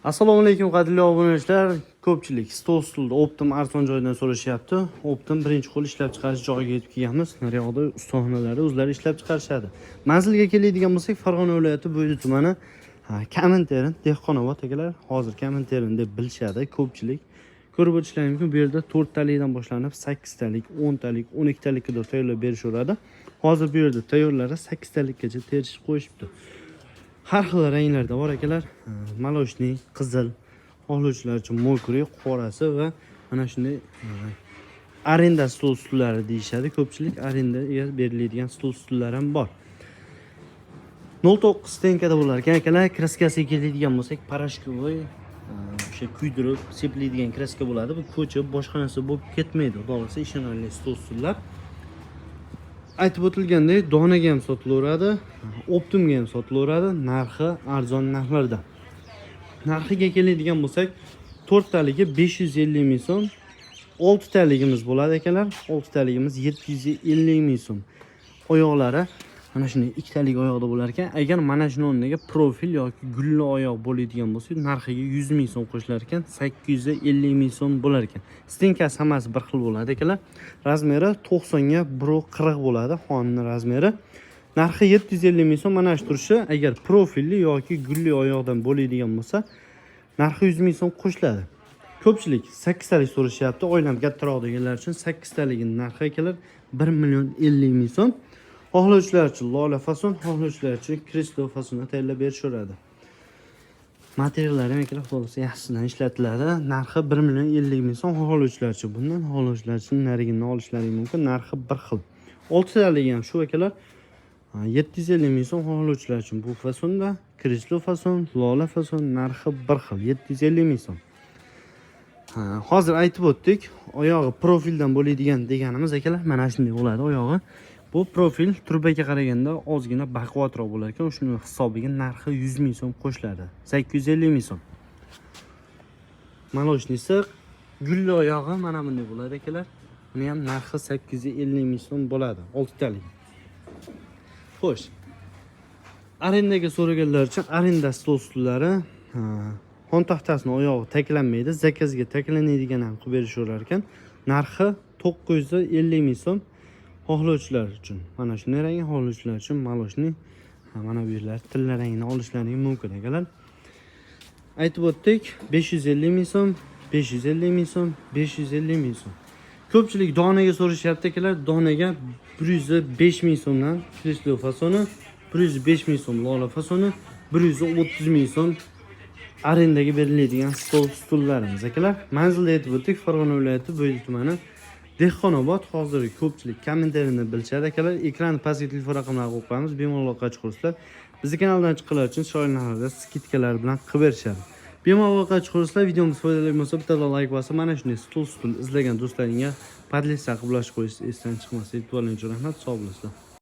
Assalomu alaykum qadrli obunachilar. Ko'pchilik stol stulda Optim arzon joydan so'rashyapti. Optim birinchi qo'l ishlab chiqarish joyiga yetib kelganmiz. Naryoqda ustaxonalari o'zlari ishlab chiqarishadi. Manzilga keladigan bo'lsak, Farg'ona viloyati Bo'yli tumani Kaminterin, Dehqonobod akalar. Hozir Kaminterin deb bilishadi ko'pchilik. Ko'rib o'tishlaringiz mumkin, bu yerda 4 talikdan boshlanib 8 talik, 10 talik, 12 talikka qadar tayyorlab berishaveradi. Hozir bu yerda tayyorlari 8 talikgacha terishib qo'yishibdi. Har xil ranglarda bor akalar. Maloshniy, qizil, xohlovchilar uchun mo'kri, qorasi va mana shunday arenda stol stullari deyishadi. Ko'pchilik arendaga beriladigan stol stullar ham bor. 09 tenkada bo'lar ekan akalar. Kraskasiga keladigan bo'lsak, parashkovoy o'sha kuydirib sepiladigan kraska bo'ladi. Bu ko'chib boshqa narsa bo'lib ketmaydi. Xudo xolasa ishonarli stol stullar. Aytib o'tilgandek, donaga ham sotilaveradi, Optimga ham sotilaveradi. Narxi arzon narxlarda. Narxiga keladigan bo'lsak, 4 taligi 550 ming so'm, 6 taligimiz bo'ladi akalar. 6 taligimiz 750 ming so'm. Oyoqlari mana shunday 2 talik oyoqda bo'lar ekan. Agar mana shuni o'rniga profil yoki gulli oyoq bo'ladigan bo'lsa, narxiga 100 ming so'm qo'shilar ekan, 850 ming so'm bo'lar ekan. Stenkasi hammasi bir xil bo'ladi akalar. Razmeri 90 ga 140 bo'ladi, xonning razmeri. Narxi 750 ming so'm mana shu turishi. Agar profilli yoki gulli oyoqdan bo'ladigan bo'lsa, narxi 100 ming so'm qo'shiladi. Ko'pchilik 8 talik so'rashyapti. Oilam kattaroq deganlar uchun 8 taligining narxi akalar 1 million 50 ming so'm. Xohlovchilar uchun lola fason, xohlovchilar uchun kreslo fasonda tayyorlab berishaveradi. Materiallari ham akalar xolasa yaxshidan ishlatiladi. Narxi 1 million 50 ming so'm. Xohlovchilar uchun bundan, xohlovchilar uchun narigini olishlari mumkin. Narxi bir xil. 6 taligi ham shu akalar 750 ming so'm. Xohlovchilar uchun bu fasonda kreslo fason, lola fason narxi bir xil 750 ming so'm. Hozir aytib o'tdik, oyog'i profildan bo'ladigan deganimiz akalar mana shunday bo'ladi oyog'i. Bu profil turbaga qaraganda ozgina baquvvatroq bo'lar ekan, shuning hisobiga narxi 100 ming so'm qo'shiladi. 850 ming so'm. Maloshnisi gulli oyog'i mana bunday bo'ladi akalar. Buni ham narxi 850 ming so'm bo'ladi, 6 talik. Xo'sh. Arendaga so'raganlar uchun arenda stol stullari xon taxtasining oyog'i taklanmaydi, zakazga taklanadigan ham qilib berishaverar ekan. Narxi 950 ming so'm. Xohlovchilar uchun mana shunday rang, xohlovchilar uchun maloshni mana bu yerlar tilla rangini olishlari mumkin akalar. Aytib o'tdik, 550 ming so'm, 550 ming so'm, 550 ming so'm. Ko'pchilik donaga so'rashyapti akalar. Donaga 105 ming so'mdan kreslo fasoni, 105 ming so'm lola fasoni, 130 ming so'm arendaga beriladigan stol stullarimiz akalar. Manzilda aytib o'tdik, Farg'ona viloyati Bo'yli tumani Dehqonobod. Hozirgi ko'pchilik kommentariyada bilishadi akalar. Ekran pastki telefon raqamlariga qo'yamiz, bemalol aloqa chiqarsizlar. Bizning kanaldan chiqqanlar uchun shoir narxlarda skidkalar bilan qilib berishadi. Bemalol aloqa chiqarsizlar. Videomiz foydali bo'lsa, bitta like bosib, mana shunday stul izlagan do'stlaringga podlistlar qilib qo'yish esdan chiqmasin. E'tiboringiz uchun rahmat, sog' bo'lasizlar.